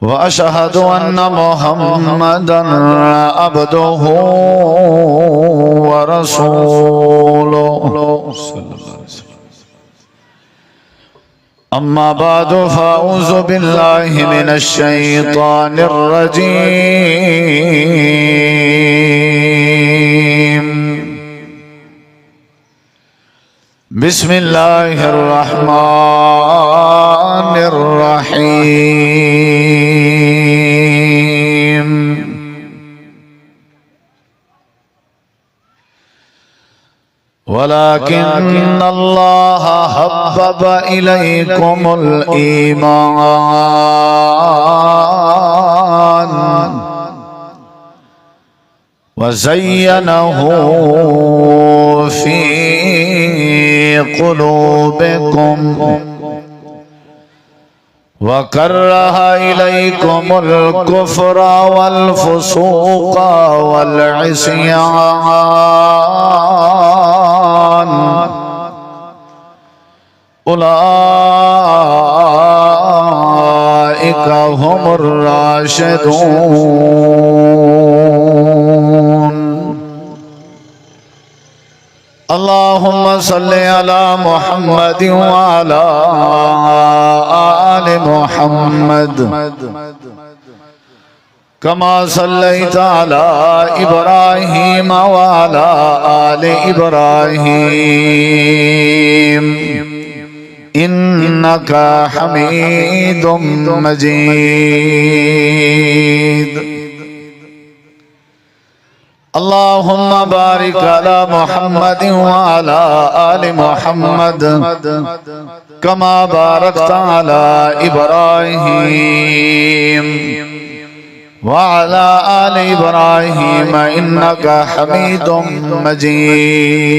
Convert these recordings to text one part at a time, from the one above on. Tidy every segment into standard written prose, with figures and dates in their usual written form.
وأشهد أن محمدا عبده ورسوله أما بعد فأعوذ بالله من الشيطان الرجيم بسم الله الرحمن الرحيم ولكن الله حبب إليكم الإيمان وزينه في قلوبكم وكره إليكم الكفر والفسوق والعصيان أولئك هم الراشدون اللهم صل على محمد وعلى آل محمد كما صليت على إبراهيم وعلى آل إبراهيم إنك حميد مجيد اللهم بارك على محمد وعلى آل محمد كما باركت على إبراهيم وعلى آل إبراهيم إنك حميد مجيد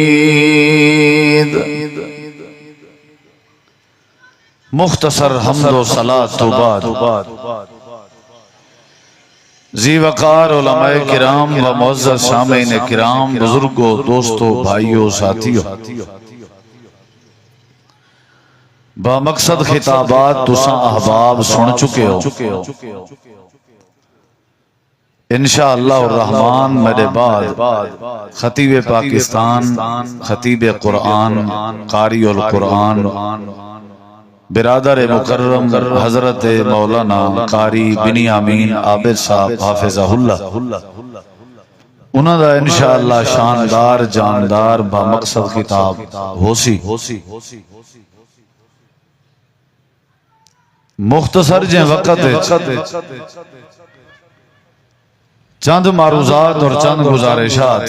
مختصر حمد و صلاة بعد زی وقار علماء کرام و معزز سامعین کرام بزرگوں دوستوں بھائیوں ساتھیوں با مقصد خطابات تساں احباب سن چکے ہو انشاءاللہ الرحمن میرے بعد خطیب پاکستان خطیب قرآن قاری القرآن برادر مکرم حضرت مولانا قاری بنیامین عابد صاحب حافظہ اللہ انہوں دا انشاءاللہ شاندار جاندار با مقصد خطاب ہو سی مختصر جیں وقت چند معروضات اور چند گزارشات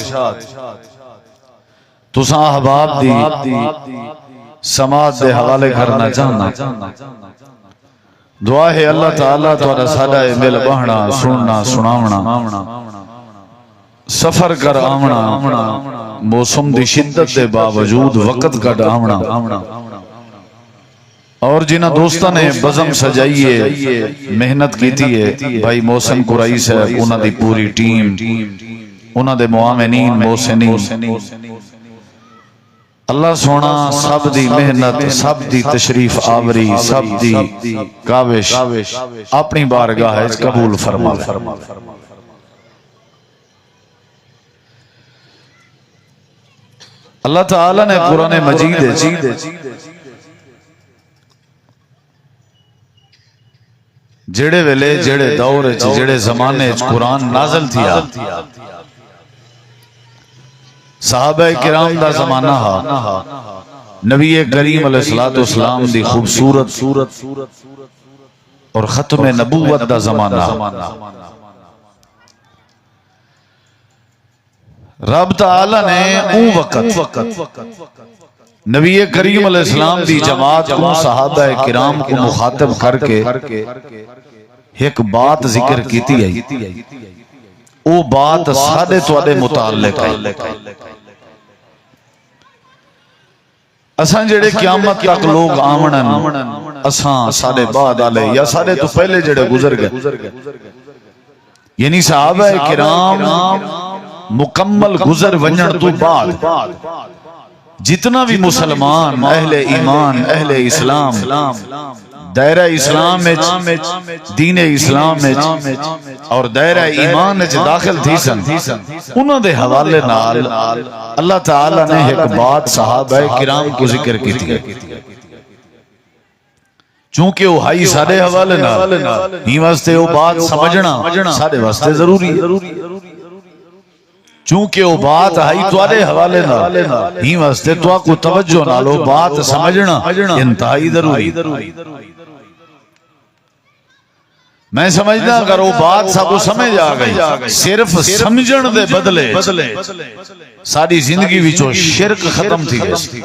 تساں احباب دی سماعت دے حوالے کرنا چاہنا دعا ہے اللہ تعالیٰ توڑا سادہ مل بہنا سننا سناونا سفر کر آمنا موسم دی شدت دے باوجود وقت کٹ آمنا اور جنہ دوستہ نے بزم سجائیے محنت کی تھی ہے بھائی محسن قرائش ہے انہ دی پوری ٹیم انہ دے معامنین محسنین اللہ سونا سب دی محنت سب دی تشریف آوری سب دی کاوش اپنی بارگاہ قبول فرما اللہ تعالیٰ نے قرآن مجید جڑے ویلے جڑے دور جڑے زمانے قرآن نازل تھیا صحابہ کرام دا زمانہ ہا نبی کریم علیہ السلام دی خوبصورت اور ختم نبوت دا زمانہ رب تعالی نے اون وقت نبی کریم علیہ السلام دی جماعت کو صحابہ کرام کو مخاطب کر کے ایک بات ذکر کیتی ہے او بات سادے توڑے متعلق ہے اساں جڑے قیامت تک لوگ آمنن اساں سادے بعد آلے یا سادے تو پہلے جڑے گزر گئے یعنی صحابہ کرام مکمل گزر ونجن تو بعد جتنا بھی مسلمان اہل ایمان اہل اسلام دائرہ اسلام دین اسلام اور دائرہ ایمان داخل تھی سن انہوں دے حوالے نال اللہ تعالی نے ایک بات صحابہ کرام کو ذکر کی تھی چونکہ وہ ہائی سارے حوالے نال ہی واسطے وہ بات سمجھنا سارے واسطے ضروری ہے چونکہ وہ بات ہائی توارے حوالے نال ہی واسطے تو کو توجہ نالو بات سمجھنا انتہائی ضروری میں سمجھنا اگر وہ بات سب کو سمجھ آ گئی صرف سمجھن دے بدلے ساری زندگی وچوں شرک ختم تھی گئی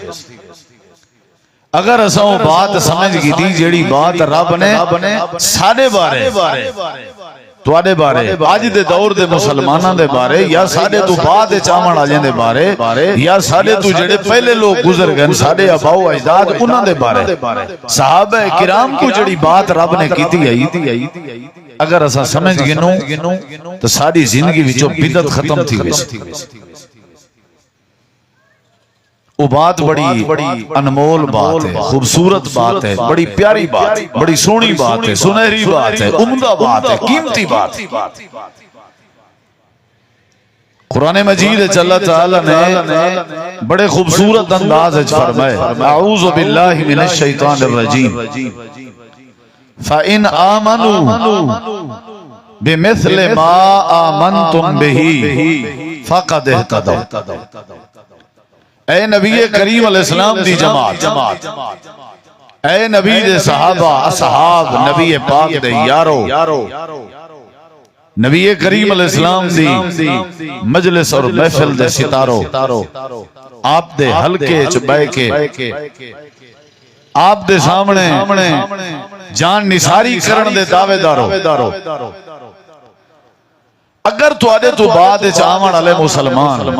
اگر اساں وہ بات سمجھ گئی تھی جیڑی بات رب نے سارے بارے تواڈے بارے اج دے دور دے مسلماناں دے بارے یا ساڈے تو بعد چاون والے دے بارے یا ساڈے تو جڑے پہلے لوگ گزر گئے ساڈے اباؤ اجداد انہاں دے بارے صحابہ کرام کو جڑی بات رب نے کیتی ہے اگر اساں سمجھ گنوں تو ساری زندگی وچوں بدعت ختم تھی گئی وہ بات بڑی انمول بات ہے خوبصورت بات ہے بڑی پیاری بات ہے بڑی سونی بات ہے سنہری بات ہے عمدہ بات ہے قیمتی بات ہے قرآن مجید اللہ تعالی نے بڑے خوبصورت انداز ہے فرمائے اعوذ باللہ من الشیطان الرجیم فَإِنْ آمَنُوا بِمِثْلِ مَا آمَنْتُمْ بِهِ فَقَدْ اهْتَدَوْا اے نبی کریم علیہ السلام دی جماعت اے نبی دے صحابہ اصحاب نبی پاک دے یارو نبی کریم علیہ السلام دی مجلس اور محفل دے ستارو آپ دے حلقے چ بیٹھ کے آپ دے سامنے جان نثاری کرن دے دعوے دارو اگر تواڈے تو بعد وچ آون والے مسلمان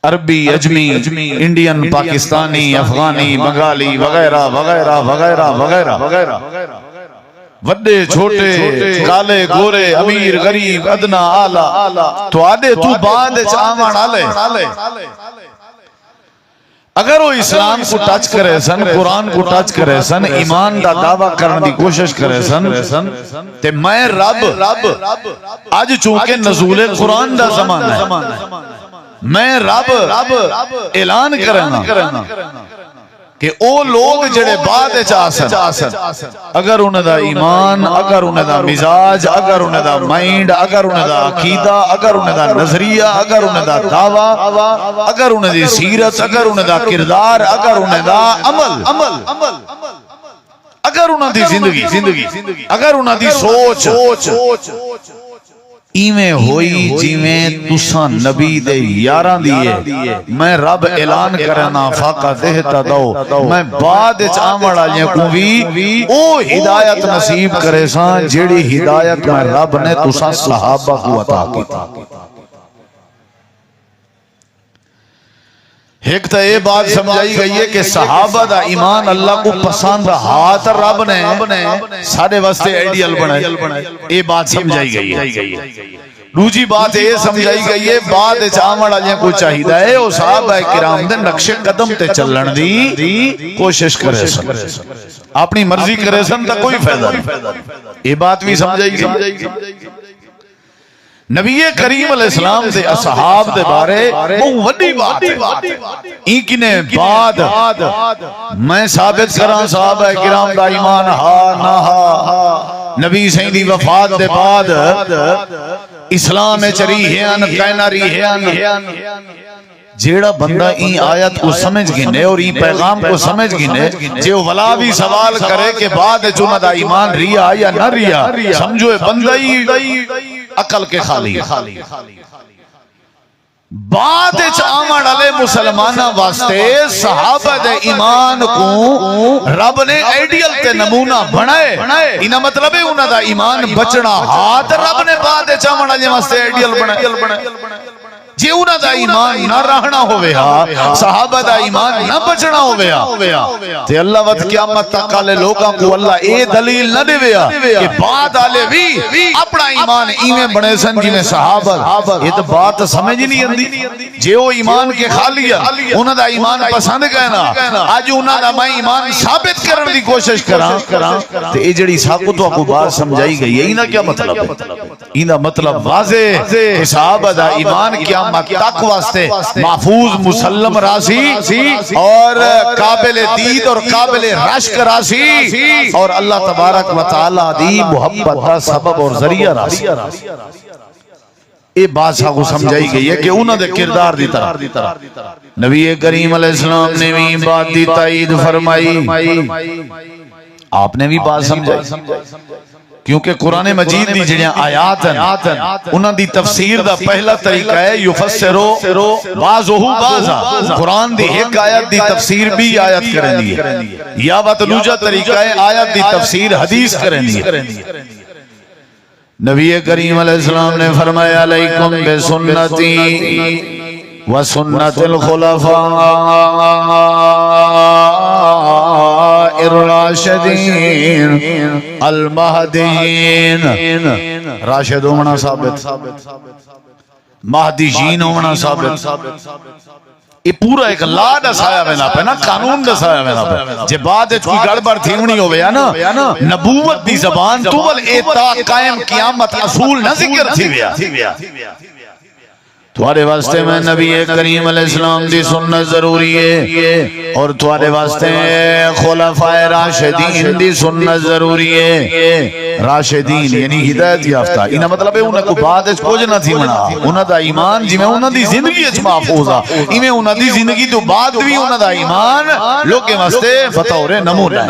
عربی اجمی انڈین پاکستانی افغانی بنگالی وغیرہ وغیرہ وغیرہ وغیرہ وڈے چھوٹے کالے گورے امیر غریب ادنا آلہ تو آدھے تو بعد چاہمان آلے اگر وہ اسلام کو ٹچ کرے سن قرآن کو ٹچ کرے سن ایمان دا دعویٰ کرنے دی کوشش کرے سن تے میں رب آج چونکہ نزول قرآن دا زمانہ ہے میں رب اعلان کرنا کہ او لوگ جڑے بعد چاہسن اگر انہیں دا ایمان اگر انہیں دا مزاج اگر انہیں دا مائنڈ اگر انہیں دا عقیدہ اگر انہیں دا نظریہ اگر انہیں دا دعویٰ اگر انہیں دی سیرت اگر انہیں دا کردار اگر انہیں دا عمل اگر انہیں دی زندگی اگر انہیں دی سوچ ایویں ہوئی جیویں تساں نبی دے یاراں دیئے میں رب اعلان کرنا فاقہ دہتا دو میں بعد چاہمڑ آلیاں کو بھی او ہدایت نصیب کرے سان جیڑی ہدایت میں رب نے تساں صحابہ کو عطا کی تھا ایک تا یہ بات سمجھائی گئی ہے کہ صحابہ دا ایمان اللہ کو پسند ہاتھ رب نے سارے واسطے ایڈیل بنائے یہ بات سمجھائی گئی ہے دوسری بات یہ سمجھائی گئی ہے بعد چاہمڑ آلیاں کو چاہیدہ ہے وہ صحابہ کرام دے نقش قدم تے چلن دی کوشش کرے سن اپنی مرضی کرے سن تا کوئی فائدہ نہیں یہ بات بھی سمجھائی گئی نبی کریم علیہ السلام دے اصحاب دے بارے وہ وڈی بات ہے ایکنے بعد میں ثابت کراں صحابہ کرام دا ایمان ہا نہ ہا نبی سائیں دی وفات دے بعد اسلام چری ہیں کہنا رہی ہیں جیڑا بندہ این آیت کو سمجھ گنے اور این پیغام کو سمجھ گنے جو ولا بھی سوال کرے کہ بعد چونہ دا ایمان ریا یا نہ ریا سمجھو بندہ ہی عقل کے خالی بعد آمن علی مسلمانہ واسطے صحابہ دے ایمان کو رب نے ایڈیل تے نمونہ بنائے انہا مطلب ہے انہا دا ایمان بچنا ہاتھ رب نے بعد آمن علی واسطے ایڈیل بنائے جے انہاں دا ایمان نہ رہنا ہویا صحابہ دا ایمان نہ بچنا ہویا تے اللہ وقت قیامت تک آلے لوگاں کو اللہ اے دلیل نہ دے ویا کہ بعد آلے بھی اپنا ایمان ایمیں بڑے سن جی میں صحابہ یہ تو بات سمجھ نہیں اندی جے وہ ایمان کے خالیا انہاں دا ایمان پسند کہنا آج انہاں دا میں ایمان ثابت کرنے دی کوشش کراں تے اے جڑی ساکو تو آپ کو بات سمجھائی گئی ہے اینا کیا مطلب ہے اینا مطلب واضح کہ صحابہ دا ایمان قیامت تک واسطے محفوظ مسلم راسی اور قابل دید اور قابل رشک راسی اور اللہ تبارک و تعالی دی محبت دا سبب اور ذریعہ راسی اے بات کو سمجھائی گئی ہے کہ انہوں نے کردار دی طرح نبی کریم علیہ السلام نے بھی بات دی تائید فرمائی آپ نے بھی بات سمجھائی کیونکہ قرآن مجید دی جڑیاں آیات ہیں انہاں دی تفسیر دا پہلا طریقہ ہے یفسرو بعضہو بعضا قرآن دی ایک آیت دی تفسیر بھی آیت کریں دی ہے یا دوجا طریقہ ہے آیت دی تفسیر حدیث کریں دی ہے نبی کریم علیہ السلام نے فرمایا علیکم بسنتی وسنت الخلفاء الراشدین المہدیین راشد ہونا ثابت مہدیین ہونا ثابت یہ پورا ایک لا دسایا وینا پہ نا قانون دسایا وینا پہ جے بعد کوئی گڑبڑ تھیونی ہو گیا نا نبوت دی زبان طول ایتا قائم قیامت اصول نہ ذکر تھی ویا تمہارے واسطے میں نبی کریم علیہ السلام دی سنت ضروری ہے اور تمہارے واسطے خلفائے راشدین دی سنت ضروری ہے راشدین یعنی ہدایت یافتہ انہا مطلب ہے انہا کو بعد اس کچھ نہ تھی منا انہا دا ایمان جی میں انہا دی زندگی اچھ محفوظا انہیں انہا دی زندگی تو بعد بھی انہا دا ایمان لوگ کے واسطے بطور نمونہ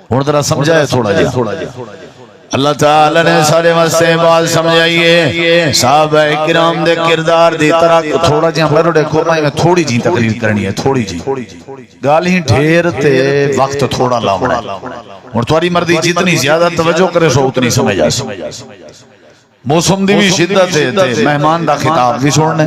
اور ذرا سمجھائے تھوڑا جی اللہ تعالیٰ نے سارے واسطے بات سمجھائیے صحابہ کرام دے کردار دی طرح تھوڑا جی ہم میرے کورمائی میں تھوڑی جی تقریر کرنی ہے تھوڑی جی گالی ڈھیر تے وقت تھوڑا لاؤنا اور تمہاری مردی جتنی زیادہ توجہ کرے سو اتنی سمجھ آئے موسم دی بھی شدت ہے مہمان دا خطاب بھی چھوڑنے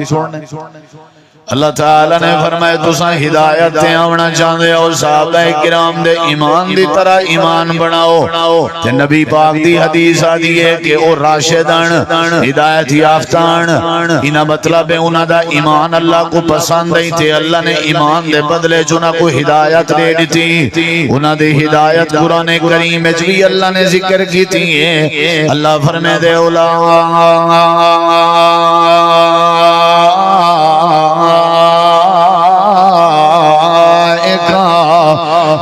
اللہ تعالیٰ نے فرمائے تساں ہدایت تے آونا چاہندے ہو صحابہ کرام دے ایمان دی طرح ایمان بناؤ تے نبی پاک دی حدیث آدھی ہے کہ او راشدان ہدایت یافتان انہا مطلب ہے انہا دا ایمان اللہ کو پسند ہے تے اللہ نے ایمان دے بدلے جنہ کو ہدایت دے دیتی انہا دے ہدایت قرآن کریم بھی اللہ نے ذکر کی تھی ہے اللہ فرمائے دے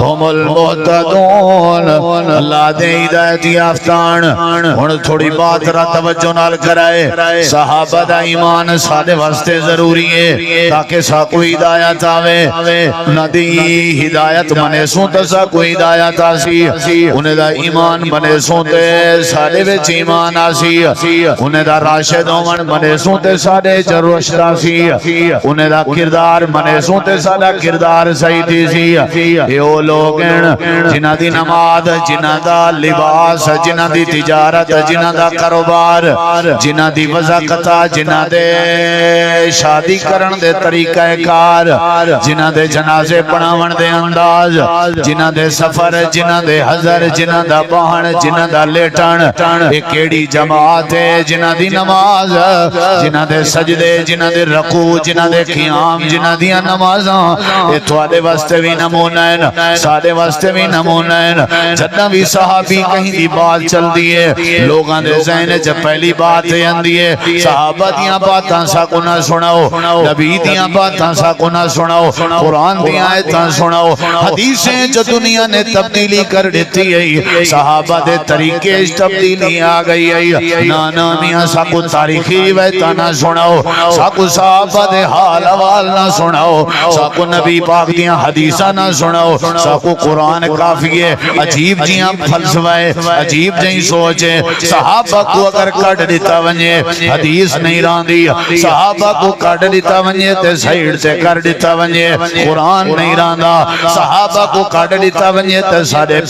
ہم المحتدون اللہ دے ہدایت یافتان اور تھوڑی بات را توجہ نال کرائے صحابہ دا ایمان سادے واسطے ضروری ہے تاکہ سا کوئی ہدایت آوے ندی ہدایت منے سونتا سا کوئی ہدایت آسی انہیں دا ایمان منے سونتے سادے وچ ایمان آسی انہیں دا راشد ہومن منے سونتے سادے جروشد آسی انہیں دا کردار منے سونتے سادہ کردار سیدی سی یہ لوگ جنہ دی نماز جنہ دا لباس جنہ دی تجارت جنہ دا کاروبار جنہ دی وزاقت جنہ دے شادی کرن دے طریقہ کار جنہ دے جنازے پڑھاون دے انداز جنہ دے سفر جنہ دے حضر جنہ دا بہن جنہ دا لیٹن ایک کیڑی جماعت ہے جنہ دی نماز جنہ دے سجدے جنہ دے رکوع جنہ دے قیام جنہ دیا نمازاں یہ تھوڑے واسطے بھی نمونہ ہے سارے واسطے بھی نمونہ ہے جتنا بھی صحابی کہیں دی بات چل دیئے لوگاں دے ذہن جب پہلی بات ہے اندیے صحابہ دیاں باتاں سا کو نہ سناؤ نبی دیاں باتاں سا کو نہ سناؤ قرآن دیاں آیتاں سناؤ حدیثیں جو دنیا نے تبدیلی کر دیتی ہے صحابہ دے طریقے تبدیلی آ گئی ہے نانا میاں سا کو تاریخی ویتہ نہ سناؤ سا کو صحابہ دے حال حوال نہ سناؤ سا کو نبی پاک دیاں حدیثہ نہ سناؤ ساکو قرآن کافی ہے عجیب جیاں فلسفائے عجیب جہیں سوچے صحابہ کو اگر کٹ دیتا ونجے حدیث نہیں راندی صحابہ کو کٹ دیتا ونجے تے سائیڈ سے کر دیتا ونجے قرآن نہیں راندا صحابہ کو کٹ دیتا ونجے تے ساڑے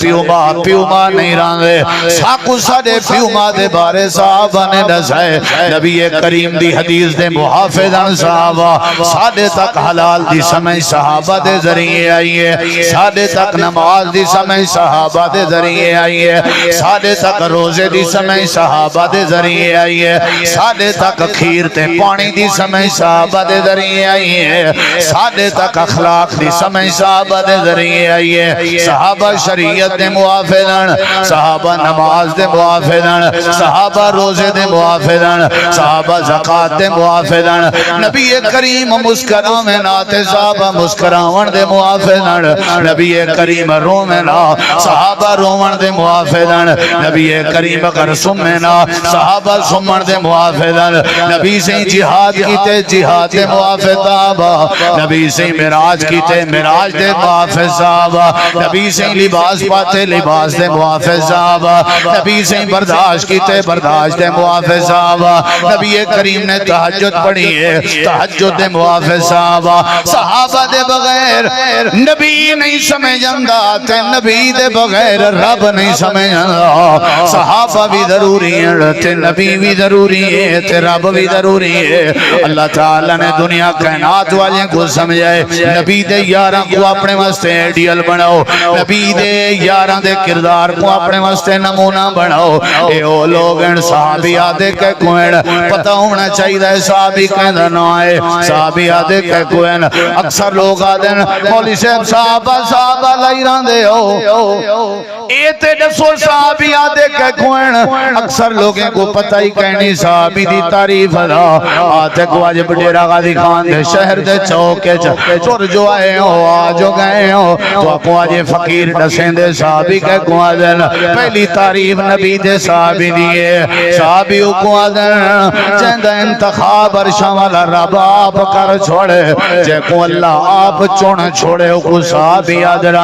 پیوما نہیں راندے ساکو ساڑے پیوما دے بارے صحابہ نے دسائے نبی کریم دی حدیث دے محافظان صحابہ ساڑے تک حلال دی سمجھ صحابہ دے ذریعے آئیے ساڑے تک نماز دی سمجھ صحابہ دے ذریعے آئیے ساڑے تک روزے دی سمجھ صحابہ دے ذریعے آئیے ساڑے تک کھیر تے پانی دی سمجھ صحابہ دے ذریعے آئیے ساڑے تک اخلاق دی سمجھ صحابہ دے ذریعے آئیے صحابہ شریعت دے موافدن صحابہ نماز دے موافدن صحابہ روزے دے موافدن صحابہ زکاة دے موافدن نبی کریم مسکرامنات صحابہ مسکراون دے موافدن نبی کریم رومنا صحابہ رومن دے موافدن نبی کریم اگر سمنا صحابہ سمن دے موافدن نبی سے جہاد کیتے جہاد دے موافد صحابہ نبی سے معراج کیتے معراج دے موافد صحابہ نبی سے لباس پاتے لباس دے موافد صحابہ نبی سے برداشت کیتے برداشت دے موافد صحابہ نبی کریم نے تہجد پڑھی ہے تہجد دے موافد صحابہ صحابہ دے بغیر نبی نہیں سمجھندا تے نبی دے بغیر رب نہیں سمجھندا صحابہ بھی ضروری ہیں تے نبی بھی ضروری ہے تے رب بھی ضروری ہے اللہ تعالیٰ نے دنیا کائنات والے کو سمجھائے نبی دے یاراں کو اپنے واسطے ایڈیل بناؤ نبی دے یاراں دے کردار کو اپنے واسطے نمونہ بناؤ اے او لوگ ان صحابی آدھے کہ کوئن پتہ ہونا چاہیے صحابی کہنا نہ آئے صحابی آدھے کہ کوئن اکثر لوگ آدھے مولی صاحب صحابہ لائران دے ہو اے تے دسو صحابی آدھے کہ کوئن اکثر لوگیں کو پتہ ہی کہنی صحابی دی تعریف ہے آتے کو آج بڑیرہ غازی خان دے شہر دے چوکے چور جو آئے ہو آجو گئے ہو تو اپو آج فقیر ڈسیں دے صحابی کے کو آدھن پہلی تعریف نبی دے صحابی دیئے صحابی کو آدھن چند انتخاب ارشاں والا رب آپ کر چھوڑے جے کو اللہ آپ چون چھوڑے کو صحابی آدھن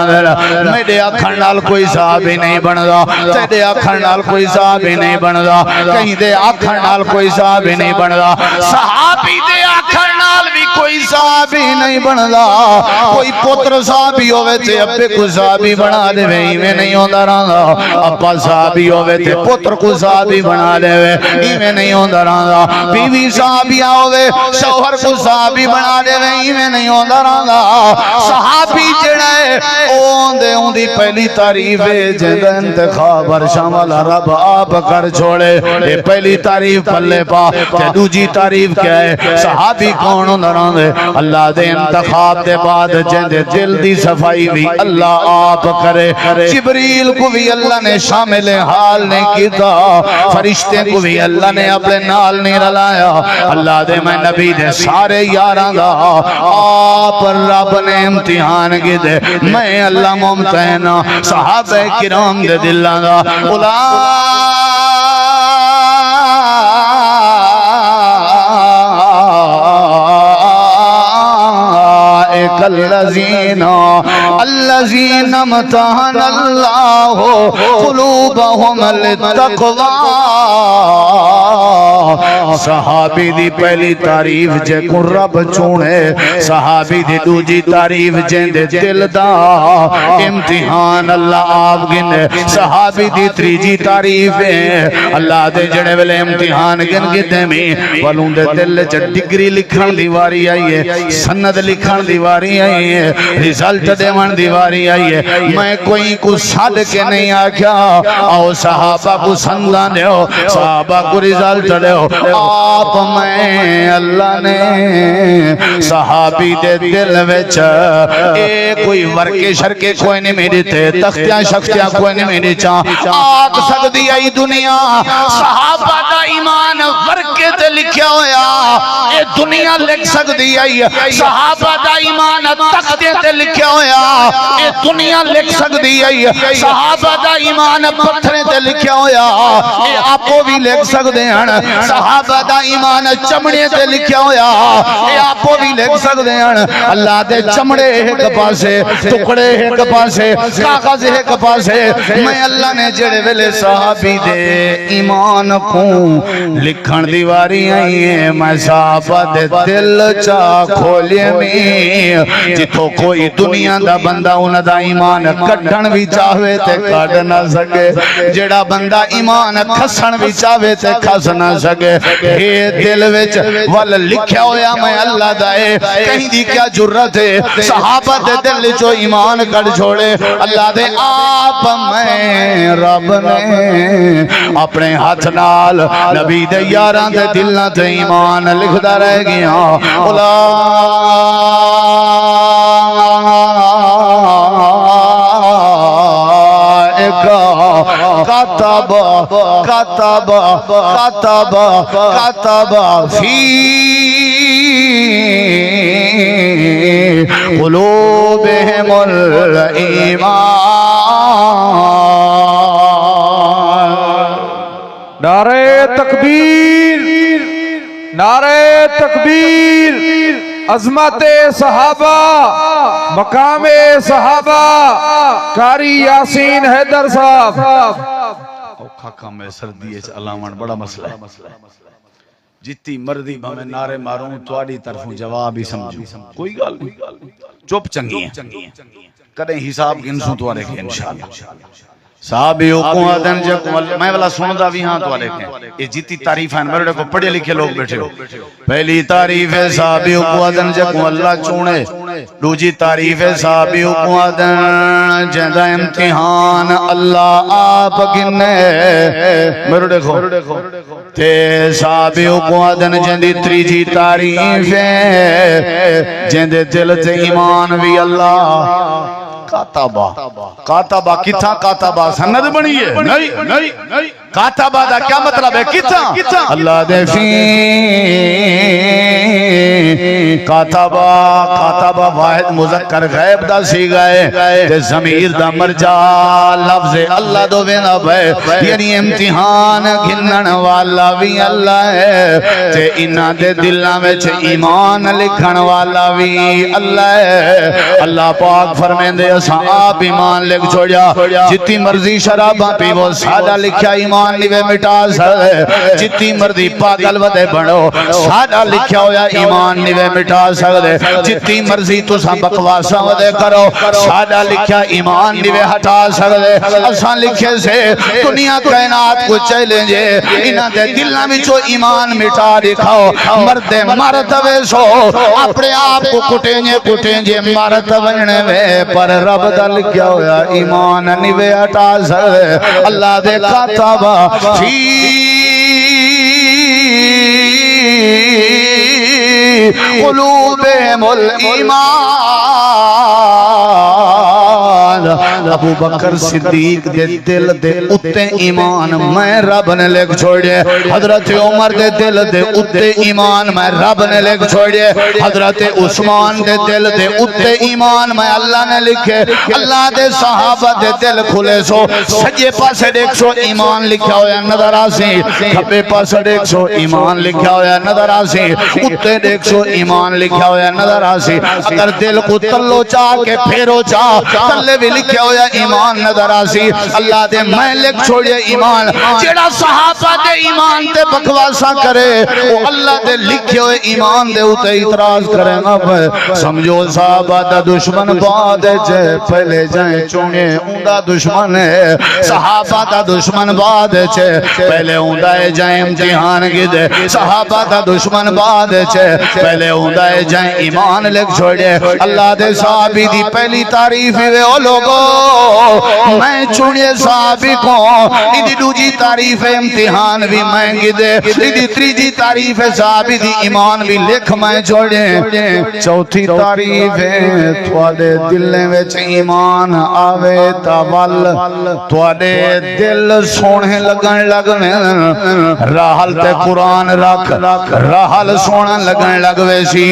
میرے اکھن نال کوئی صحابی نہیں بندا تیرے اکھن نال کوئی صحابی نہیں بندا کہیں دے اکھن نال کوئی صحابی نہیں بندا صحابی دے اکھن نال بھی کوئی صحابی نہیں بندا کوئی پتر صحابی ہوئے تے ابے کو صحابی بنا دے وے میں نہیں ہوندا رہندا ابا صحابی ہوئے تے پتر کو صحابی بنا دے وے میں نہیں ہوندا رہندا بیوی صحابی ہوئے شوہر کو صحابی بنا دے وے میں نہیں ہوندا رہندا صحابی جڑا ہے اون دی پہلی تعریف ہے جے انتخاب ارشاں والا رب آپ کر چھوڑے اے پہلی تعریف پلے پا تے دوجی تعریف کیا ہے صحابی کون ہوندا دے اللہ دے انتخاب دے بعد جندے دل دی صفائی بھی اللہ آپ کرے جبریل کو بھی اللہ نے شامل حال نہیں کیتا فرشتے کو بھی اللہ نے اپنے نال نہیں رلایا اللہ دے میں نبی دے سارے یاراں دا آپ رب نے امتحان کی دے میں اللہ ممتحن صحابہ کرام دے دلاں دا الذين امتحن الله قلوبهم للتقوى صحابی دی پہلی تعریف جے کو رب چونے صحابی دی دوجی تعریف جن دے دل دا امتحان اللہ آپ گنے صحابی دی تریجی تعریف ہے اللہ دے جڑے ویلے امتحان گن گتے میں والوں دے دل چ ڈگری لکھن دی واری آئی ہے سند لکھن دی واری آئی ہے رزلٹ دیوان دی واری آئی ہے میں کوئی کو ساڑھ کے نہیں آکھیا آؤ صحابہ کو سندان دے ہو صحابہ کو رزلٹ دے ہو آپ میں اللہ نے صحابی دے دل وچ اے کوئی ورکے شرکے کوئی نہیں میری تے تختیاں شختیاں کوئی نہیں میری چاہ آگ سکتی آئی دنیا صحابہ دا ایمان ورکے تے لکھیا ہویا اے دنیا لکھ سکتی آئی صحابہ دا ایمان تختیاں تے لکھیا ہویا اے دنیا لکھ سکتی ہے صحابہ دا ایمان پتھرے تے لکھیا ہویا اے آپو بھی لکھ سکتے ہیں صحابہ دا ایمان چمڑے تے لکھیا ہویا اے آپو بھی لکھ سکتے ہیں اللہ دے چمڑے ایک پاسے ٹکڑے ایک پاسے کاغذ ایک پاسے میں اللہ نے جڑے ویلے صحابی دے ایمان کو لکھن دیواری آئی ہے میں صحابہ دے دل چا کھولے میں جتو کوئی دنیا دا بندہ انہ دا ایمان کٹھن بھی چاہوے تے کٹ نہ سکے جڑا بندہ ایمان کھسن بھی چاہوے تے کھس نہ سکے یہ دل وچ وال لکھیا ہویا میں اللہ دائے کہیں دی کیا جرت ہے صحابہ دے دل چو ایمان کٹ چھوڑے اللہ دے آپ میں رب نے اپنے ہاتھ نال نبی دے یاران دے دلنا تے ایمان لکھ دا رہ گیا کتب کتب کتب کتب فی قلوبہم الایمان نعرہ تکبیر نعرہ تکبیر عظمت صحابہ مقام صحابہ قاری یاسین حیدر صاحب اوکھا کام ہے سردی ہے علامہ بڑا مسئلہ ہے جتی مردی میں نعرے ماروں تواڈی طرفوں جواب ہی سمجھو کوئی گل نہیں چپ چنگی ہیں کدیں حساب گنسوں توارے کے انشاءاللہ صحابیوں کو آدن جب میں والا سندا بھی ہاں تو دیکھیں یہ جتنی تعریف ہیں میرے کو پڑھے لکھے لوگ بیٹھے ہو پہلی تعریف ہے صحابیوں کو آدن جب اللہ چونے دوسری تعریف ہے صحابیوں کو آدن جہاں امتحان اللہ آپ گنے میرے دیکھو تے صحابیوں کو آدن جہاں تیسری تعریف ہے جہاں دل تے ایمان بھی اللہ کاتبہ کاتبہ کتھا کاتبہ سند بنی ہے نہیں کاتبہ دا کیا مطلب ہے کتھا اللہ دے فی کاتبہ کاتبہ واحد مذکر غیب دا سی گئے تے ضمیر دا مرجع لفظ اللہ دو بینب ہے یعنی امتحان گھنن والا بھی اللہ ہے تے انہ دے دلہ میں چھے ایمان لکھن والا بھی اللہ ہے اللہ پاک فرمین دے آپ ایمان لکھ چھوڑیا جتی مرضی شراباں پی وہ سادہ لکھیا ایمان نیوے مٹا سکتے جتی مرضی پاگل ودے بڑھو سادہ لکھیا ہویا ایمان نیوے مٹا سکتے جتی مرضی تو سا بکواسا ودے کرو سادہ لکھیا ایمان نیوے ہٹا سکتے اسان لکھے سے دنیا کائنات کو چلیں جے انہ دے دلنا بھی چو ایمان مٹا دکھاؤ مرد مرتبے سو اپنے آپ کو کٹیں جے مرد بننے میں پر رب دل کیا ہویا ایمان نیوے ہٹا سکتے اللہ دے کاتبہ فی قلوبہم الایمان ابو بکر صدیق دے دل دے اتے ایمان میں رب نے لکھ چھوڑے حضرت عمر دے دل دے اتے ایمان میں رب نے لکھ چھوڑے حضرت عثمان دے دل دے اتے ایمان میں اللہ نے لکھے اللہ دے صحابہ دے دل کھلے سو سجے پاسے دیکھ سو ایمان لکھا ہویا نظر آسی کھپے پاسے دیکھ سو ایمان لکھا ہویا نظر آسی اتے دیکھ سو ایمان لکھا ہویا نظر آسی اگر دل کو تلو چاہ کے پھیرو چاہ تلے بھی لکھا ہویا ایمان نظر آسی اللہ دے میں لکھ چھوڑے ایمان جیڑا صحابہ دے ایمان تے بکواسا کرے وہ اللہ دے لکھے ہوئے ایمان دے اتے اعتراض کریں اب سمجھو صحابہ دا دشمن بعد جے پہلے جائیں چونے اوندا دشمن ہے صحابہ دا دشمن بعد جے پہلے اوندا جائیں امتحان کی دے صحابہ دا دشمن بعد جے پہلے اوندا جائیں ایمان لکھ چھوڑے اللہ دے صحابی دی پہلی تعریف ہے او لوگو میں چنے صحابی کو ایدی دوجی تعریف امتحان بھی میں گدے ایدی تریجی تعریف صحابی دی ایمان بھی لکھ میں چھوڑے چوتھی تعریف تھوڑے دل وچ ایمان آوے تاول تھوڑے دل سونے لگن لگ میں راحل تے قرآن رکھ راحل سونا لگن لگ ویسی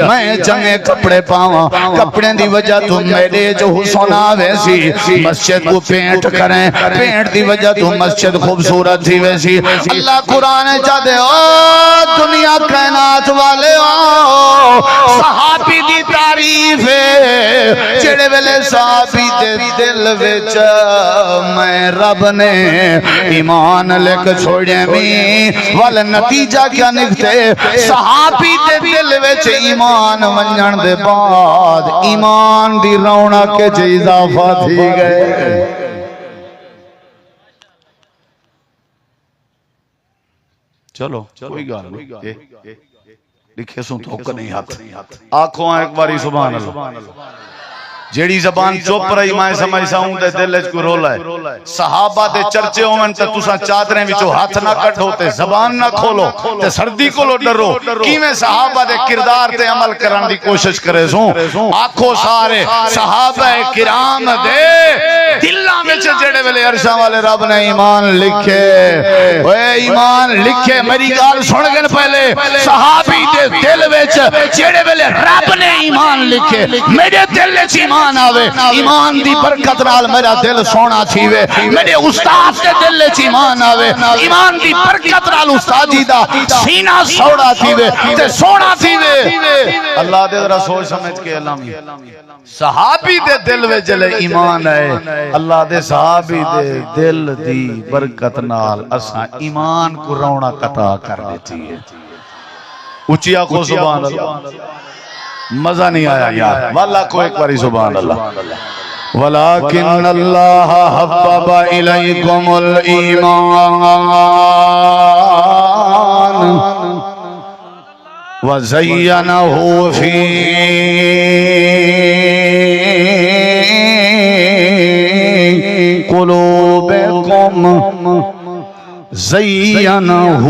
میں چنگے کپڑے پاواں کپڑے دی وجہ تو میرے جو حسن ویسی مسجد کو پینٹ کریں پینٹ دی وجہ تو مسجد خوبصورت تھی ویسی اللہ قرآن چاہتے او دنیا کائنات والے او صحابی دی تعریف ہے چڑے ویلے صحابی دے دل وچ میں رب نے ایمان لکھ چھوڑے میں وال نتیجہ کیا نکتے صحابی دے دل وچ ایمان منجن دے بعد ایمان دی رونا کے جو اضافہ تھی گئے چلو کوئی گال نہیں لکھے سن تو نہیں ہاتھ آنکھوں ایک باری سبحان اللہ جیڑی زبان چوپ رہی میں سمجھ ساؤں دے دل اچ کو رولا ہے صحابہ دے چرچے ہومن تے تساں چادریں وچوں ہاتھ نہ کٹو تے زبان نہ کھولو تے سردی کولو ڈرو کیویں صحابہ دے کردار تے عمل کرن دی کوشش کرے سوں آکھو سارے صحابہ کرام دے دلاں وچ جڑے ویلے عرشاں والے رب نے ایمان لکھے اوے ایمان لکھے میری گل سن گن پہلے صحابی دے دل وچ جڑے ویلے رب نے ایمان لکھے میرے دل وچ ایمان آوے ایمان دی برکت نال میرا دل سونا تھیوے میرے استاد دے دل وچ ایمان آوے ایمان دی برکت نال استادی دا سینہ سوڑا تھیوے تے سونا تھیوے اللہ دے ذرا سوچ سمجھ کے الامی صحابی دے دل وچ جلے ایمان ہے اللہ دے صحابی دے دل دی برکت نال اساں ایمان کو رونا قطع کر دیتی ہے اچیا کو سبحان اللہ مزہ نہیں آیا یار واللہ کو ایک باری سبحان اللہ وَلَكِنَّ اللَّهَ حَبَّبَ إِلَيْكُمُ الْإِيمَانَ وَزَيَّنَهُ فِي قُلُوبِكُمْ زَيَّنَهُ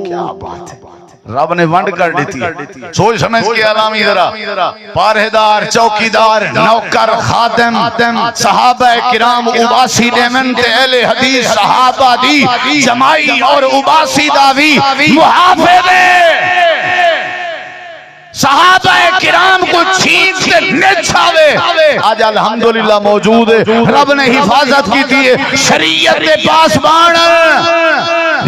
کیا بات ہے رب نے ونڈ کر دیتی ہے سوچ سمجھ کے علامی ذرا پارہدار چوکیدار نوکر خادم صحابہ کرام عباسی دیمن تے اہل حدیث صحابہ دی جمائی اور عباسی داوی محافظے صحابہ کرام کو چھینک سے نچھاوے آج الحمدللہ موجود ہے رب نے حفاظت کی تھی شریعت دے پاس بان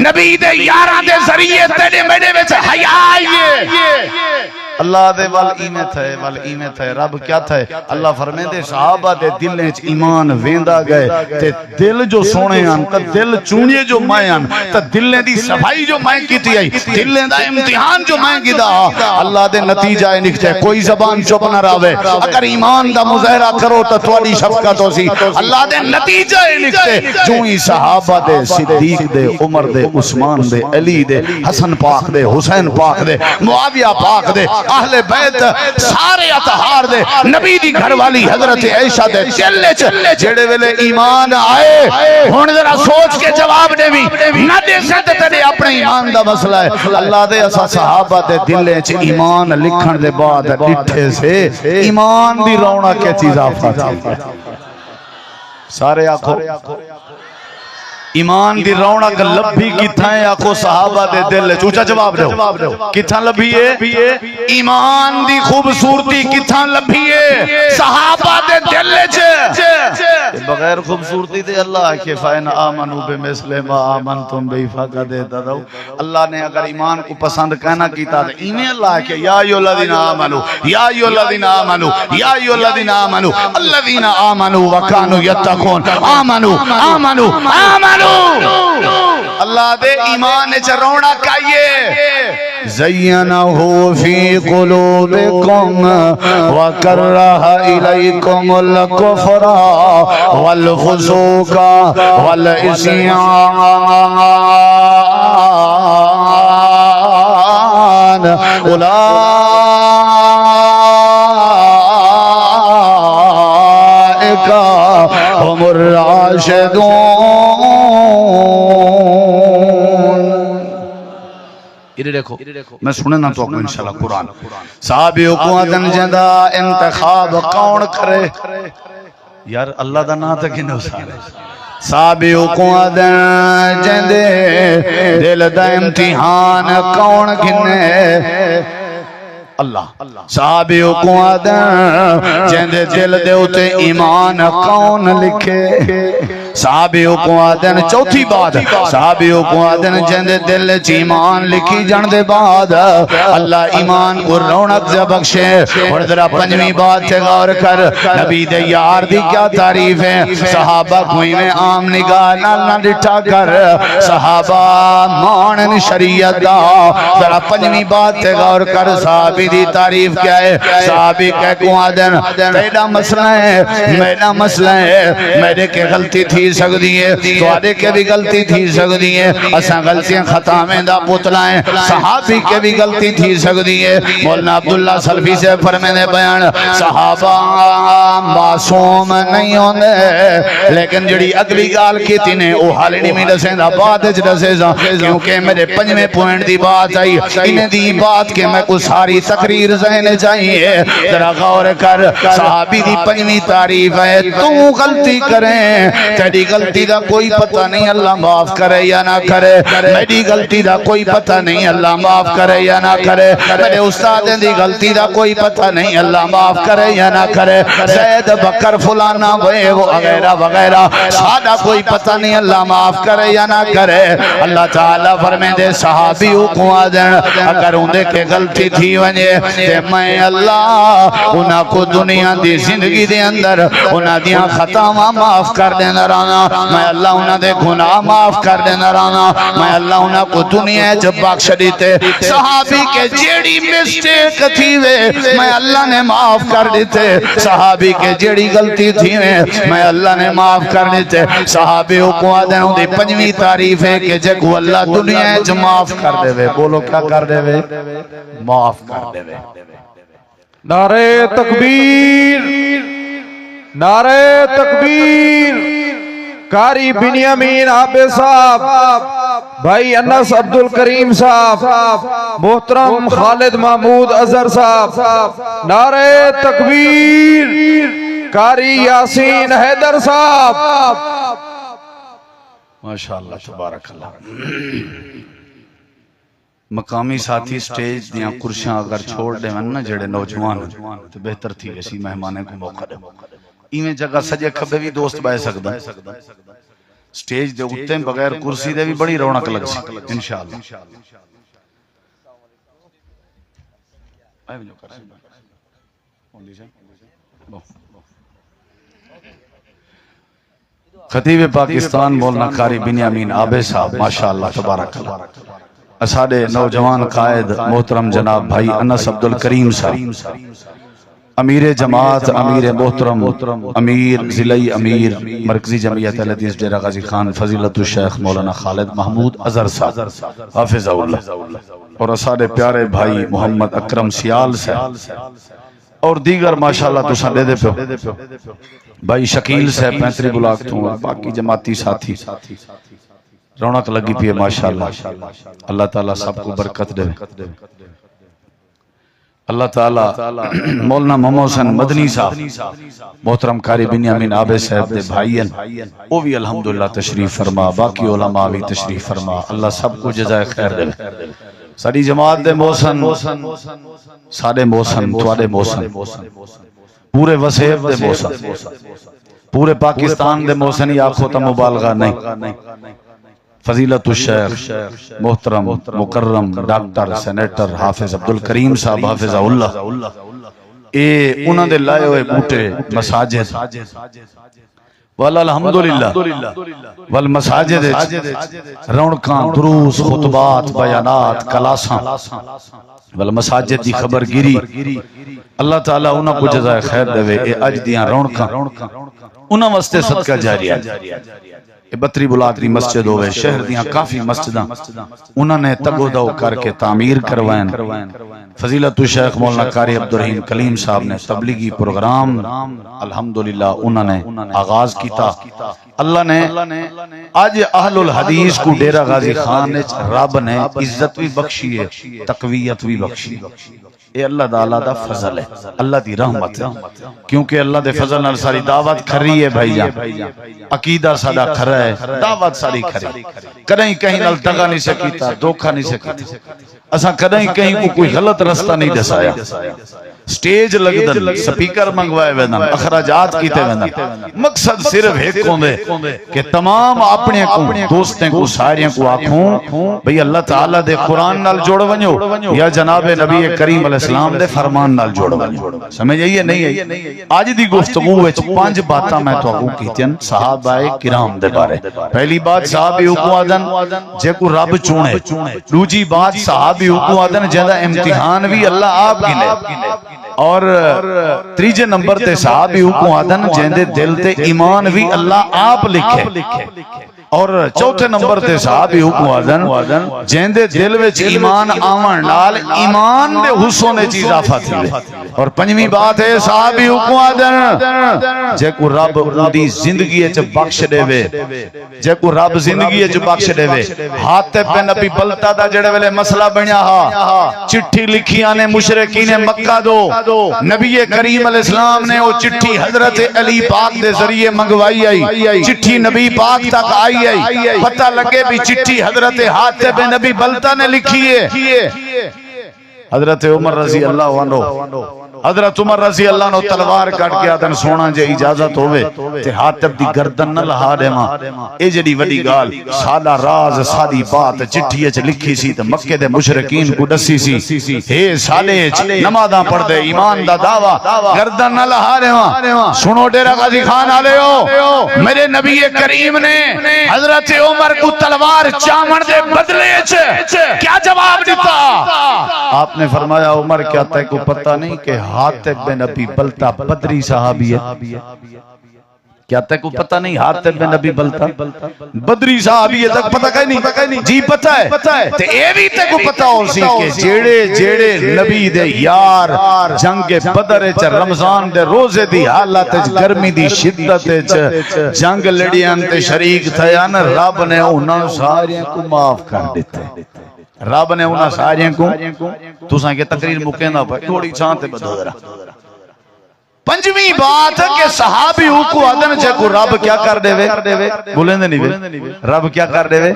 نبی دے یاراں دے ذریعے تیرے میڈے وچ حیا آئیے اللہ دے وال ایمت ہے رب کیا تھا اللہ فرمے دے صحابہ دے دلیں چ ایمان ویندا گئے تے دل جو سونے آن تا دل چونیے جو مائیں آن تا دلیں دی صفائی جو مائیں کیتی آئی دلیں دا امتحان جو مائیں کی دا اللہ دے نتیجہ نکتے کوئی زبان چپ نہ راوے اگر ایمان دا مظاہرہ کرو تا تواڈی شفقت ہو سی اللہ دے نتیجہ نکتے جو ہی صحابہ دے صدیق دے عمر دے عثمان دے علی دے حسن پاک دے حسین پاک دے معاویہ پاک دے اہل بیت سارے اطہار دے نبی دی گھر والی حضرت عائشہ دے چلے جڑے ویلے ایمان آئے ہن ذرا سوچ کے جواب دے بھی نہ دے سکتے تے اپنے ایمان دا مسئلہ ہے اللہ دے اسا صحابہ دے دلیں چ ایمان لکھن دے بعد ڈٹھے سے ایمان دی رونا کے چیز آفت سارے آنکھو ایمان دی رونق لبھی کتھا ہے آکھو صحابہ دے دل چوچا جواب دو کتھا لبھی ہے ایمان دی خوبصورتی کتھا لبھی ہے صحابہ دے دل چھے بغیر خوبصورتی دے اللہ کے فائن آمنو بے مثل ما آمنتم بے فاقہ دیتا دو اللہ نے اگر ایمان کو پسند کہنا کیتا تھا ایمیں اللہ کے یا ایو الذین آمنو یا ایو الذین آمنو یا ایو الذین آمنو الذین آمنو وکانو یتقون آمنو آمنو آمنو اللہ دے ایمان چرونا کائیے زینہو فی قلوبکم وکرہ الیکم الکفر والفسوق والعصیان هم الراشدون. یہ دیکھو میں سنے نہ تو آپ کو انشاءاللہ قرآن صحابیوں کو آدن جندہ انتخاب کون کرے یار اللہ دا نا تک انہوں سارے صحابیوں کو آدن جندے دل دا امتحان کون گھنے اللہ صحابیوں کو آدن جندے دل دے اتے ایمان کون لکھے صحابیوں کو آدن چوتھی بات صحابیوں کو آدن جندے دل ایمان لکھی جان دے بعد اللہ ایمان کو رونق سے بخشے. اور ذرا پنجویں بات سے غور کر نبی دے یار دی کیا تعریف ہے صحابہ کوئی میں عام نگاہ نہ ڈٹھا کر صحابہ مانن شریعت دا. ذرا پنجویں بات سے غور کر صحابی دی تعریف کیا ہے صحابی کہہ کو آدن تیرا مسئلہ ہے میرا مسئلہ ہے میرے کے غلطی تھی سکتی ہے توڑے کے بھی غلطی تھی سکتی ہے اساں غلطیاں خطامیں دا پتلائیں صحابی کے بھی غلطی تھی سکتی ہے. مولانا عبداللہ سلفی سے فرمینے بیان صحابہ معصوم نہیں ہوندے لیکن جڑی اگلی گال کی تینے او حالی نہیں میں دسیں دا بات اچھ دسے سا کیونکہ میرے پنجویں پوائنٹ دی بات آئی انہیں دی بات کہ میں کو ساری تقریر ذہنے چاہیے. ذرا غور کر صحابی دی پنجویں تعریف ہے تو غلطی کریں تیری غلطی دا کوئی پتہ نہیں اللہ معاف کرے یا نہ کرے میری غلطی دا کوئی پتہ نہیں اللہ معاف کرے یا نہ کرے میرے استاد دی غلطی دا کوئی پتہ نہیں اللہ معاف کرے یا نہ کرے زید بکر فلانا وہ وغیرہ وغیرہ سادہ کوئی پتہ نہیں اللہ معاف کرے یا نہ کرے. اللہ تعالیٰ فرمے دے صحابیوں کو آدن اگر اندے کے غلطی تھی ونجے تے میں اللہ انہاں کو دنیا دی زندگی دے اندر انہاں دیاں خطاواں معاف کر دینا رانا میں اللہ انہاں دے گناہ معاف کر دینا رانا میں اللہ انہاں کو دنیا جب بخش دیتے. صحابی کے جیڑی مسٹیک تھی وے میں اللہ نے معاف کر دیتے صحابی کے جیڑی غلطی تھی وے میں اللہ نے معاف کر دیتے. صحابیوں کو آدھے ہوں دی پنجویں تعریف ہے کہ جے کو اللہ دنیا جو معاف کر دے وے بولو کیا کر دے وے معاف کر دے وے. نعرہ تکبیر نعرہ تکبیر. قاری بنیامین عابد صاحب بھائی انس عبدالکریم صاحب محترم خالد محمود اظہر صاحب نعرہ تکبیر. قاری یاسین حیدر صاحب ماشاءاللہ تبارک اللہ. مقامی ساتھی سٹیج دیاں کرشاں اگر چھوڑ دے من نہ جڑے نوجوان تو بہتر تھی اسی مہمانے کو موقع دے ایویں جگہ سجے کھبے بھی دوست بائے سکتا سٹیج دے اٹھتے بغیر کرسی دے بھی بڑی رونق لگ سی انشاءاللہ. خطیب پاکستان مولانا قاری بنیامین عابد صاحب ماشاءاللہ تبارک اللہ. اساڑے نوجوان قائد محترم جناب بھائی انس عبدالکریم صاحب امیر جماعت امیر محترم امیر ضلعی امیر مرکزی جمعیت اہل حدیث ڈیرہ غازی خان فضیلت الشیخ مولانا خالد محمود اظہر صاحب حافظ اللہ اور اساڑے پیارے بھائی محمد اکرم سیال صاحب اور دیگر ماشاءاللہ تو سن دے دے پہ بھائی شکیل صاحب پینتری بلاک تھوں باقی جماعتی ساتھی رونق لگی پیے ماشاءاللہ. اللہ تعالیٰ سب کو برکت دے. اللہ تعالیٰ مولانا محمد حسین مدنی صاحب محترم قاری بنیامین عابد صاحب دے بھائین وہ بھی الحمدللہ تشریف فرما باقی علماء بھی تشریف فرما. اللہ سب کو جزائے خیر دے. ساری جماعت دے موسن سارے موسن توارے موسن پورے وسیب دے موسن پورے پاکستان دے موسن یا کھوتا مبالغہ نہیں. فضیلت الشیخ محترم مکرم ڈاکٹر سینیٹر حافظ عبدالکریم صاحب حافظ اللہ اے انہوں دے لائے ہوئے بوٹے مساجد والالحمدللہ والمساجد رونکاں دروس خطبات بیانات کلاساں والمساجد دی خبر گیری اللہ تعالیٰ انہوں کو جزائے خیر دے اے اج دیاں رونکاں انہوں واسطے صدقہ جاریہ بطری بلاک دی مسجد ہوئے شہر دیاں کافی مسجداں انہوں نے تگو دو کر کے تعمیر کروائیں فضیلت الشیخ مولانا قاری عبدالرحیم کلیم صاحب نے تبلیغی پروگرام الحمدللہ انہوں نے آغاز کیتا. اللہ نے آج اہل الحدیث کو ڈیرہ غازی خان رب نے عزت بھی بخشی ہے، تقویت بھی بخشی. اے اللہ تعالیٰ دا فضل ہے، اللہ دی رحمت ہے، کیونکہ اللہ دے فضل نال ساری دعوت کھری ہے بھائی جان. عقیدہ ساڈا کھرا ہے، دعوت ساری کھری. کدیں کہیں نال دغا نہیں سکیتا، دھوکا نہیں سکیتا. اساں کدیں کہیں کو کوئی غلط رستہ نہیں دسایا. سٹیج لگدن، سپیکر منگوائے ویندن، اخراجات کیتے ویندن. مقصد صرف ایک ہوندے کہ تمام اپنے کو دوستیں کو ساریاں کو آکھوں بھئی اللہ تعالیٰ دے قرآن نال جوڑ ونجو یا جناب نبی کریم علیہ السلام دے فرمان نال جوڑ ونجو. سمجھ آئیے نہیں آئی؟ آج دی گفتگو وچ 5 باتاں میں تو آگوں کیتیں صحابہ کرام دے بارے. پہلی بات صحابی کو آدن جے کو رب چونے. دوجی بات صحابی کو آدن جیدہ امتحان بھی اللہ آپ گلے. اور تریجے نمبر تے صحابی کو آدن جیندے دل تے ایمان بھی اللہ آپ لکھے. اور چوتھے نمبر تے صحابی کو آدن جیندے دل وچ ایمان آمن نال ایمان دے حسن چیز اضافہ تھی. اور پنجویں بات ہے صحابی کو آدن جے کو رب اودی زندگی وچ بخش دے وے، جے کو رب زندگی وچ بخش دے وے. حاتب بن ابی بلتا دا جڑے ویلے مسئلہ بنیا ہا، چٹھی لکھیاں نے مشرکین مکہ دو، نبی کریم علیہ السلام نے وہ چٹھی حضرت علی پاک دے ذریعے منگوائی آئی. چٹھی نبی پاک تک آئی. پتہ لگے بھی چٹھی حضرت حاتب بن ابی بلتا نے لکھی ہے. حضرت عمر رضی اللہ عنہ حضرت عمر رضی اللہ عنہ تلوار کٹ کے آدن سونا جے اجازت ہوئے تے حاتب دی گردن نہ لہا دے ماں. اے جڑی وڈی گال سادہ راز سادی بات چٹھی وچ لکھی سی تے مکے دے مشرکین کو دسی سی. اے سالے نمازاں پڑھ دے ایمان دا دعویٰ گردن نہ لہا دے ماں. سنو ڈیرہ غازی خان آلیو، میرے نبی کریم نے حضرت عمر کو تلوار چامن دے بدلے کیا جواب دیتا؟ آپ نے فرمایا عمر کیا تے کو پتہ نہیں کہ حاتب بن ابی بلتا بدری صحابی ہے؟ کیا تے کو پتہ نہیں حاتب بن ابی بلتا بدری صحابی ہے؟ تک پتہ کہیں نہیں؟ جی پتہ ہے. تے اے بھی تے کو پتہ ہو سی کہ جیڑے نبی دے یار جنگ بدر وچ رمضان دے روزے دی حالت وچ گرمی دی شدت وچ جنگ لڑیاں تے شریک تھیاں، رب نے انہاں ساریاں کو معاف کر دتے. رب نے انہاں ساریاں کو تساں کہ تقریر مکیندا پے تھوڑی چھان تے بدو ذرا. پنجویں بات کہ صحابی کو آدن جے کو رب کیا کر دے وے؟ بولیں دے نہیں وے؟ رب کیا کر دے وے؟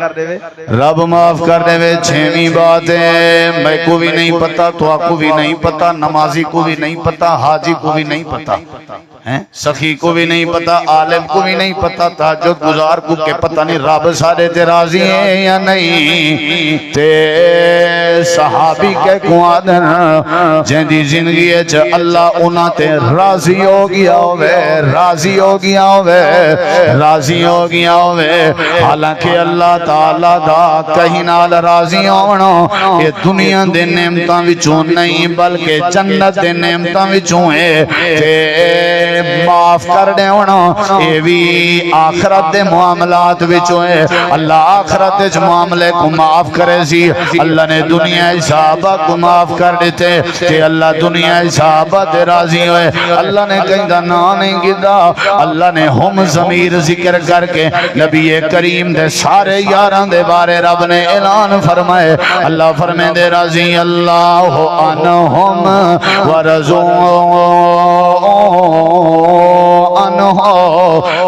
رب معاف کر دے وے. چھویں بات ہے میں کو بھی نہیں پتا، تو آپ کو بھی نہیں پتا، نمازی کو بھی نہیں پتا، حاجی کو بھی نہیں پتا، سخی کو بھی نہیں پتا، عالم کو بھی نہیں پتا، تہجد گزار کو کہ پتہ نہیں رب سارے تے راضی ہیں یا نہیں. تے صحابی کے کو آدن جیندی زندگی اچ اللہ انہاں تے راضی ہو گیا ہوئے، راضی ہو گیا ہوئے، راضی ہو گیا ہوئے. حالانکہ اللہ تعالیٰ دا کہیں نال راضی ہونا یہ دنیا دے نعمتاں وچوں نہیں بلکہ جنت دے نعمتاں وچوں ہے. تے معاف کر دے ہونا یہ بھی آخرت دے معاملات وچوں ہے. اللہ آخرت دے معاملے کو معاف کرے سی. اللہ نے دنیا صحابہ کو معاف کر دیتے کہ اللہ دنیا صحابہ دے راضی ہوئے. اللہ نے کہیں دا نا نہیں گدا، اللہ نے ہم ضمیر ذکر کر کے نبی کریم دے سارے یاران دے بارے رب نے اعلان فرمائے. اللہ فرمائے دے راضی اللہ عنہم ورضوا عنہ.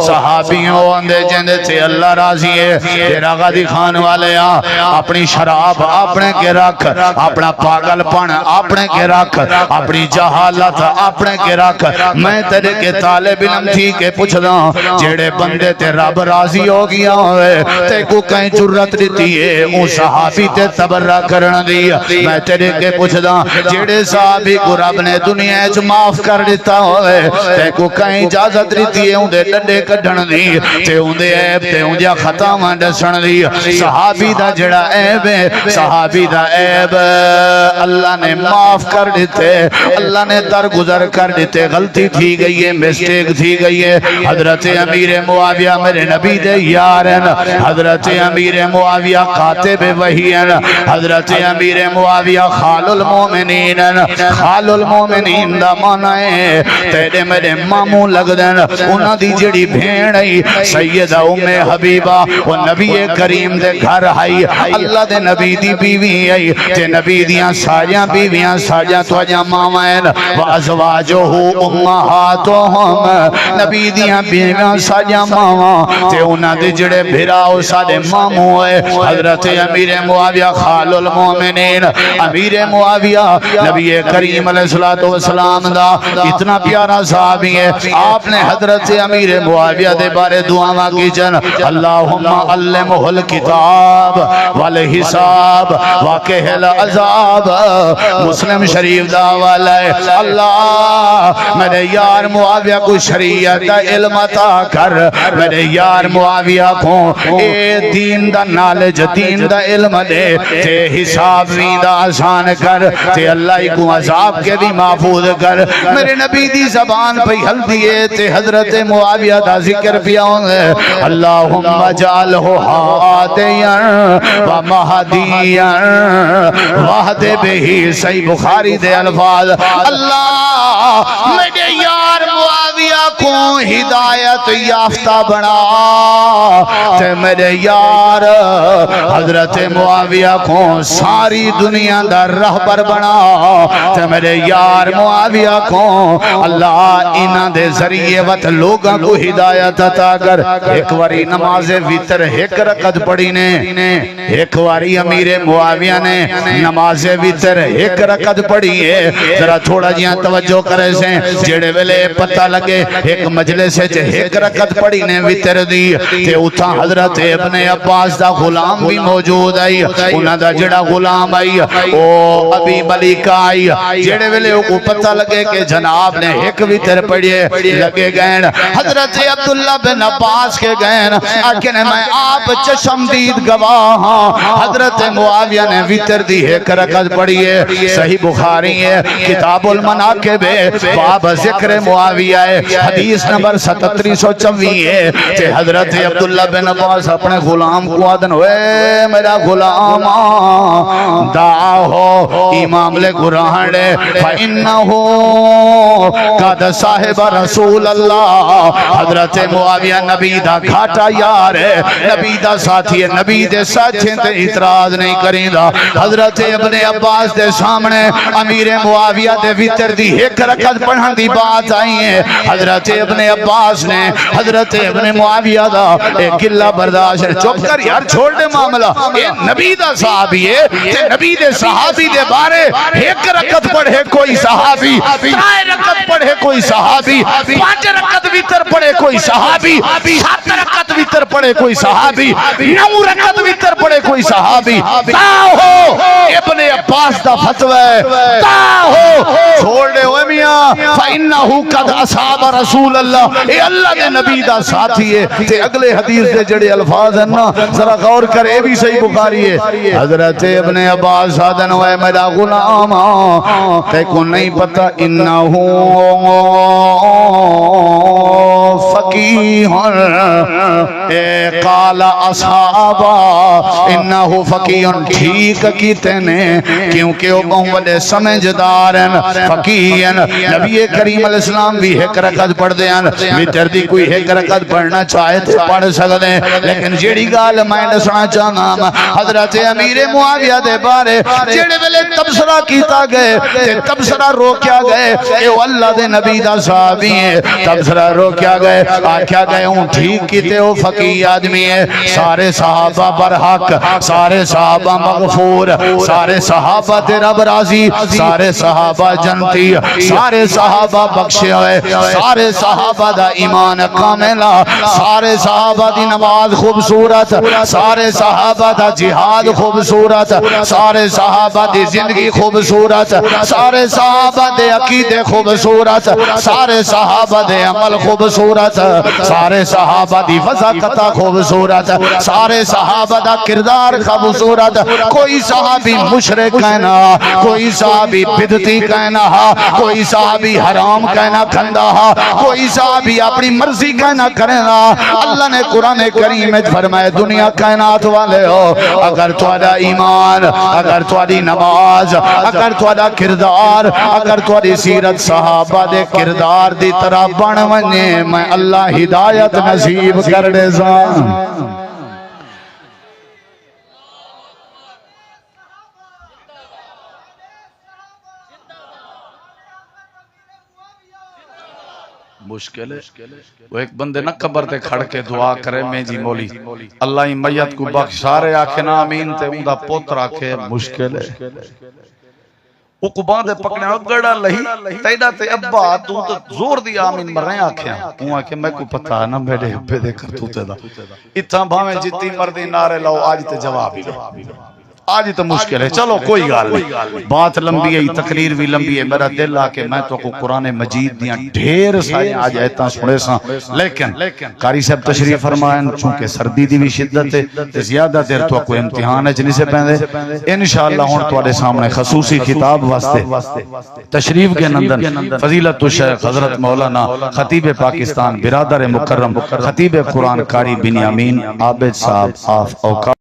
صحابیوں اندے جندے تھے اللہ راضی ہے. تیرا غازی خان والے اپنی شراب اپنے کے رکھ، اپنا پاگل پن اپنے کے رکھ، اپنی جہالت اپنے کے رکھ. میں تیرے کے طالب علم تھی کہ پوچھ دا جیڑے بندے تے رب راضی ہو گیا ہوئے تے کو کہیں جرت دیتی ہے اون صحابی تے تبرہ کرن دی. میں تیرے کے پوچھ دا جیڑے صحابی کو رب نے دنیا وچ معاف کر دیتا ہوئے تے کو کہیں اجازت اجازت دیتی ہے اندے ڈنڈے کڈھن دی تے اندے عیب تے اندیا خطاواں دسن دی صحابی دا جڑا عیب ہے صحابی دا عیب اللہ نے معاف کر دیتے اللہ نے درگزر کر دیتے غلطی تھی گئی ہے مسٹیک تھی گئی ہے حضرت امیر معاویہ میرے نبی دے یارن حضرت امیر معاویہ قاتب وحیین حضرت امیر معاویہ خال المومنین خال المومنین دا معنی ہے تیرے میرے ماموں لگ دین انہاں دی جڑی بھین آئی سیدہ ام حبیبہ وہ نبی کریم دے گھر آئی اللہ دے نبی دی بیوی آئی تے نبی دیاں ساریاں بیویاں ساریاں تواجاں مامائن وَأَزْوَاجُهُ أُمَّهَاتُهُمْ نبی دیاں بیویاں ساریاں ماما تے انہاں دے جڑے بھراؤ سارے ماموں ہے حضرت امیر معاویہ خال المومنین امیر معاویہ نبی کریم علیہ السلام دا اتنا پیارا صحابی ہے آپ نے حضرت امیر معاویہ دے بارے دعاواں کی جن اللہم علمہ الکتاب والحساب واقہل عذاب مسلم شریف دا والا ہے اللہ میرے یار معاویہ کو شریعت دا علم عطا کر میرے یار معاویہ کو اے دین دا نالج دین دا علم دے تے حساب بھی دا آسان کر تے اللہ کو عذاب کے بھی محفوظ کر میرے نبی دی زبان پہ حل دیئے تے حضرت معاویہ دا ذکر پیاؤں اللہم جعلہ ہادیاں و مہدیاں وحد بہی صحیح بخاری دے الفاظ اللہ میرے یار معاویہ کو ہدایت یافتہ بنا تے میرے یار حضرت معاویہ کو ساری دنیا دا رہبر بنا تے میرے یار معاویہ کو اللہ انہ دے ذریعے وقت لوگاں کو ہدایت عطا کر ایک واری نماز ویتر ایک رکعت پڑھی نے ایک واری امیر معاویہ نے نماز ویتر ایک رکعت پڑھی ہے ذرا تھوڑا جیاں توجہ کرے سے جڑے ویلے پتہ لگے ایک مجلس ہے ایک رکعت پڑھی نے ویتر دی تے اتھا حضرت ابن عباس دا غلام بھی موجود آئی انہاں دا جڑا غلام آئی او ابی ملیکہ آئی جڑے ویلے کو پتہ لگے کہ جناب نے ایک ویتر پڑھیے لگے گئن حضرت عبداللہ بن عباس کے گئن آکے نے میں آپ چشم دید گواہ ہاں حضرت معاویہ نے ویتر دی ایک رکعت پڑھیے صحیح بخاری ہے کتاب المناقب باب ذکر معاویہ ہے حدیث نمبر 7724 ہے کہ حضرت عبداللہ بن عباس اپنے غلام کو آدن ہوئے میرا غلام دعاہو امام لے قرآن ہے فَإِنَّهُ قَدْ صاحب رسول اللہ حضرت معاویہ نبی دا گھاٹا یار ہے نبی دا ساتھی ہے نبی دے ساتھیں تے اعتراض نہیں کریں دا حضرت ابن عباس دے سامنے امیر معاویہ دے ویتر دی ایک رکعت پڑھن دی بات آئی ہے حضرت ابن عباس نے حضرت ابن معاویہ دا ایک گلہ برداشت چپ کر یار چھوڑ دے معاملہ اے نبی دا صحابی ہے تے نبی دے صحابی دے بارے ایک رکعت پڑھے کوئی صحابی ترائے رکعت پڑھے کوئی صحابی 5 رکعت ویتر پڑھے کوئی صحابی 7 رکعت ویتر پڑھے کوئی صحابی 9 رکعت ویتر پڑھے کوئی صحابی تاہو ابن عباس دا فتوہ تاہو چھوڑ دے ہوئے میاں فَإِنَّهُ قَدْ أَصَابَ رسول اللہ اے اللہ دے نبی دا ساتھی ہے تے اگلے حدیث دے جڑے الفاظ ہیں نا ذرا غور کر اے بھی صحیح بخاری ہے حضرت ابن عباس آدن ہوئے میرا غلام تے کو نہیں پتا انہو فقیہ اے قال اصحابہ انہو فقیہ ٹھیک کیتے نے کیونکہ وہ بہت بڑے سمجھدار ہیں فقیہ نبی کریم علیہ السلام بھی ایک رکعت پڑھ دے ہیں ویتر دی کوئی ایک رکعت پڑھنا چاہے تو پڑھ سکتے ہیں لیکن جیڑی گال میں دسنا چاہنا حضرت امیر معاویہ دے بارے جیڑے ویلے تبصرہ کیتا گئے تے تبصرہ روکیا گئے اے اللہ دے نبی دا صحابی ہے تبصرہ روکیا گئے گئے آکھیا گئے ہوں ٹھیک کیتے ہو فقیر آدمی ہے سارے صحابہ برحق سارے صحابہ مغفور سارے صحابہ تے رب راضی سارے صحابہ جنتی سارے صحابہ بخشے ہوئے سارے صحابہ دا ایمان کاملہ سارے صحابہ دی نماز خوبصورت سارے صحابہ دا جہاد خوبصورت سارے صحابہ دی زندگی خوبصورت سارے صحابہ دے عقیدے خوبصورت سارے صحابہ دے عمل خوبصورت سارے صحابہ دی وضاقت خوبصورت سارے صحابہ دا کردار خوبصورت کوئی صحابی مشرک کہنا کوئی صحابی بدعتی کہنا کوئی صحابی حرام کہنا کھندا کوئی صحابی اپنی مرضی کہنا کرنا اللہ نے قرآن کریم میں فرمائے دنیا کائنات والے ہو اگر تھوڑا ایمان اگر تھوڑی نماز اگر تھوڑا کردار اگر تھوڑی سیرت صحابہ دے کردار دی طرح بن ونے میں اللہ ہدایت نصیب کر دے زان مشکل ہے وہ ایک بندے نہ قبر تے کھڑ کے دعا کرے میں جی مولی اللہ ہی میت کو بخشارے آکھے نا آمین تے اندہ پوتر آکھے مشکل ہے وہ قبان دے پکنے گڑا لہی تیڑا تے ابا تو زور دی آمین مرائیں آکھے ہوں آکھے میں کو پتا نا میرے ابے دے کر تو تے دا اتنا بھامیں جتی مردی نارے لاؤ آج تے جواب ہی آج تو مشکل ہے چلو کوئی گال نہیں بات لمبی ہے تقریر بھی لمبی ہے میرا دل آکے میں تو کو قرآن مجید دیاں ڈھیر سارے آج ایتاں سنے ساں لیکن قاری صاحب تشریف فرمائیں چونکہ سردی دی بھی شدت ہے زیادہ دیر تو کوئی امتحان ہے جنہیں سے پہنے انشاءاللہ ہون تو آدھے سامنے خصوصی خطاب واسطے تشریف کے نندن فضیلت الشیخ حضرت مولانا خطیب پاکستان برادر مکرم خطیب قرآن قاری بنیامین عابد صاحب آف اوقات